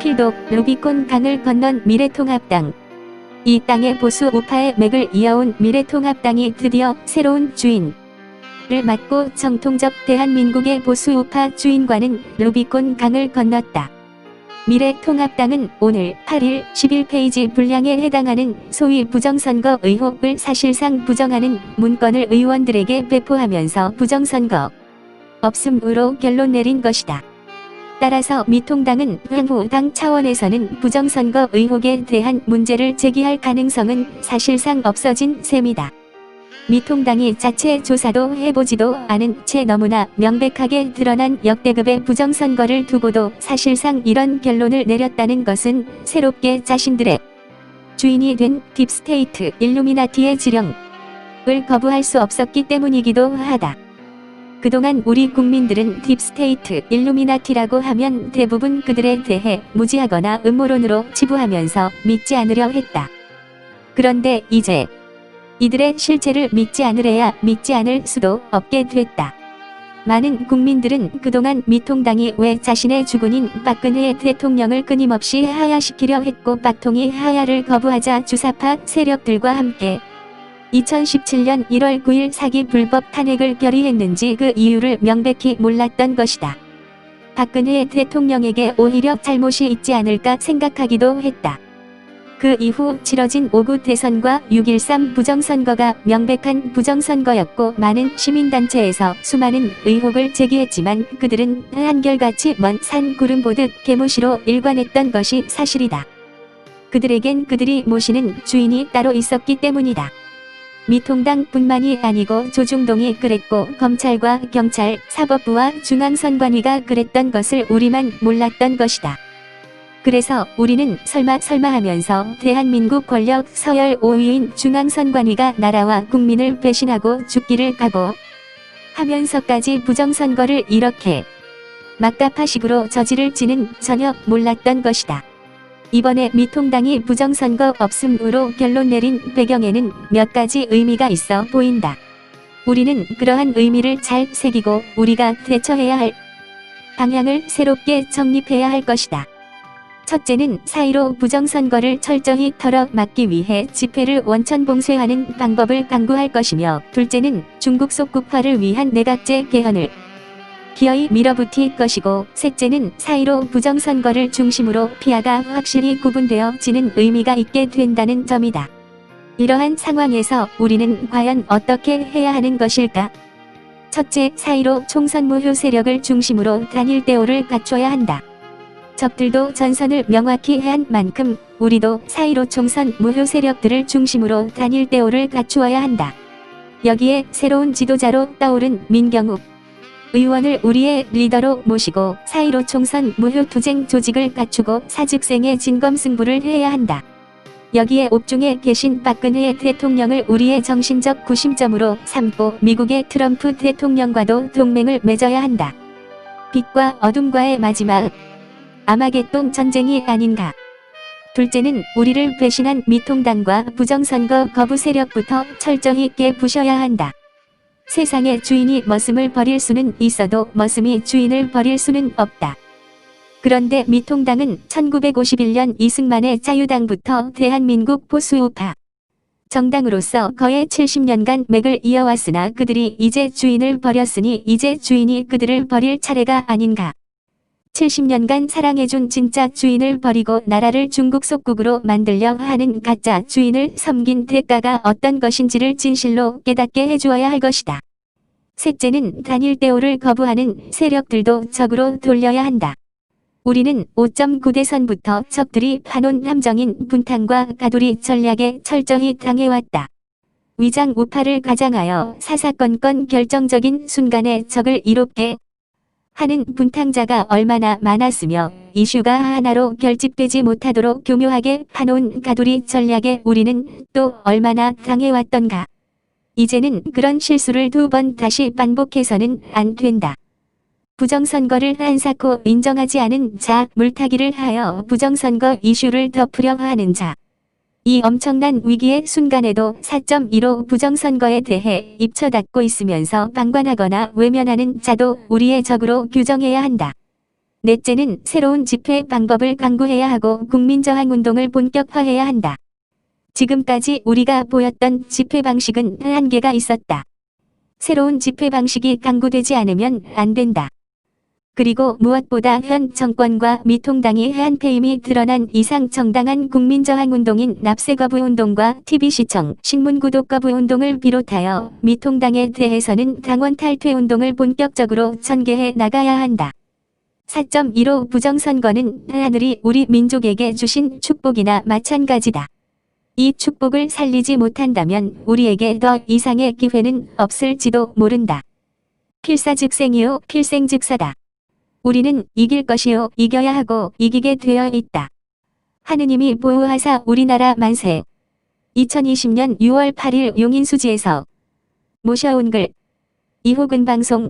필독 루비콘 강을 건넌 미래통합당. 이 땅의 보수 우파의 맥을 이어온 미래통합당이 드디어 새로운 주인을 맡고 정통적 대한민국의 보수 우파 주인과는 루비콘 강을 건넜다. 미래통합당은 오늘 8일 11페이지 분량에 해당하는 소위 부정선거 의혹을 사실상 부정하는 문건을 의원들에게 배포하면서 부정선거 없음으로 결론 내린 것이다. 따라서 미통당은 향후 당 차원에서는 부정선거 의혹에 대한 문제를 제기할 가능성은 사실상 없어진 셈이다. 미통당이 자체 조사도 해보지도 않은 채 너무나 명백하게 드러난 역대급의 부정선거를 두고도 사실상 이런 결론을 내렸다는 것은 새롭게 자신들의 주인이 된 딥스테이트 일루미나티의 지령을 거부할 수 없었기 때문이기도 하다. 그동안 우리 국민들은 딥스테이트 일루미나티라고 하면 대부분 그들에 대해 무지하거나 음모론으로 치부하면서 믿지 않으려 했다. 그런데 이제 이들의 실체를 믿지 않으래야 믿지 않을 수도 없게 됐다. 많은 국민들은 그동안 미통당이 왜 자신의 주군인 박근혜 대통령을 끊임없이 하야시키려 했고 박통이 하야를 거부하자 주사파 세력들과 함께 2017년 1월 9일 사기 불법 탄핵을 결의했는지 그 이유를 명백히 몰랐던 것이다. 박근혜 대통령에게 오히려 잘못이 있지 않을까 생각하기도 했다. 그 이후 치러진 5구 대선과 6.13 부정선거가 명백한 부정선거였고 많은 시민단체에서 수많은 의혹을 제기했지만 그들은 한결같이 먼 산 구름 보듯 개무시로 일관했던 것이 사실이다. 그들에겐 그들이 모시는 주인이 따로 있었기 때문이다. 미통당뿐만이 아니고 조중동이 그랬고 검찰과 경찰, 사법부와 중앙선관위가 그랬던 것을 우리만 몰랐던 것이다. 그래서 우리는 설마 하면서 대한민국 권력 서열 5위인 중앙선관위가 나라와 국민을 배신하고 죽기를 각오하면서까지 부정선거를 이렇게 막가파식으로 저지를지는 전혀 몰랐던 것이다. 이번에 미통당이 부정선거 없음으로 결론 내린 배경에는 몇 가지 의미가 있어 보인다. 우리는 그러한 의미를 잘 새기고 우리가 대처해야 할 방향을 새롭게 정립해야 할 것이다. 첫째는 4.15 부정선거를 철저히 털어막기 위해 집회를 원천봉쇄하는 방법을 강구할 것이며 둘째는 중국 속국화를 위한 내각제 개헌을 기어이 밀어붙일 것이고 셋째는 4.15 부정선거를 중심으로 피아가 확실히 구분되어지는 의미가 있게 된다는 점이다. 이러한 상황에서 우리는 과연 어떻게 해야 하는 것일까? 첫째, 4.15 총선 무효 세력을 중심으로 단일 대오를 갖춰야 한다. 적들도 전선을 명확히 한 만큼 우리도 4.15 총선 무효 세력들을 중심으로 단일 대오를 갖추어야 한다. 여기에 새로운 지도자로 떠오른 민경욱 의원을 우리의 리더로 모시고 4.15 총선 무효 투쟁 조직을 갖추고 사직생의 진검승부를 해야 한다. 여기에 옥중에 계신 박근혜 대통령을 우리의 정신적 구심점으로 삼고 미국의 트럼프 대통령과도 동맹을 맺어야 한다. 빛과 어둠과의 마지막 아마겟돈 전쟁이 아닌가. 둘째는 우리를 배신한 미통당과 부정선거 거부 세력부터 철저히 깨부셔야 한다. 세상의 주인이 머슴을 버릴 수는 있어도 머슴이 주인을 버릴 수는 없다. 그런데 미통당은 1951년 이승만의 자유당부터 대한민국 보수우파 정당으로서 거의 70년간 맥을 이어왔으나 그들이 이제 주인을 버렸으니 이제 주인이 그들을 버릴 차례가 아닌가. 70년간 사랑해준 진짜 주인을 버리고 나라를 중국 속국으로 만들려 하는 가짜 주인을 섬긴 대가가 어떤 것인지를 진실로 깨닫게 해주어야 할 것이다. 셋째는 단일 대오를 거부하는 세력들도 적으로 돌려야 한다. 우리는 5.9대선부터 적들이 파놓은 함정인 분탕과 가두리 전략에 철저히 당해왔다. 위장 우파를 가장하여 사사건건 결정적인 순간에 적을 이롭게 하는 분탕자가 얼마나 많았으며 이슈가 하나로 결집되지 못하도록 교묘하게 파놓은 가두리 전략에 우리는 또 얼마나 당해왔던가. 이제는 그런 실수를 2번 다시 반복해서는 안 된다. 부정선거를 한사코 인정하지 않은 자, 물타기를 하여 부정선거 이슈를 덮으려 하는 자. 이 엄청난 위기의 순간에도 4.15 부정선거에 대해 입 쳐닫고 있으면서 방관하거나 외면하는 자도 우리의 적으로 규정해야 한다. 넷째는 새로운 집회 방법을 강구해야 하고 국민저항운동을 본격화해야 한다. 지금까지 우리가 보였던 집회 방식은 한계가 있었다. 새로운 집회 방식이 강구되지 않으면 안 된다. 그리고 무엇보다 현 정권과 미통당이 한 패임이 드러난 이상 정당한 국민저항운동인 납세 거부 운동과 TV시청, 신문구독 거부 운동을 비롯하여 미통당에 대해서는 당원 탈퇴 운동을 본격적으로 전개해 나가야 한다. 4.15 부정선거는 하늘이 우리 민족에게 주신 축복이나 마찬가지다. 이 축복을 살리지 못한다면 우리에게 더 이상의 기회는 없을지도 모른다. 필사즉생이요 필생즉사다. 우리는 이길 것이요 이겨야 하고 이기게 되어 있다. 하느님이 보호하사 우리나라 만세. 2020년 6월 8일 용인수지에서 모셔온 글. 이호근 방송.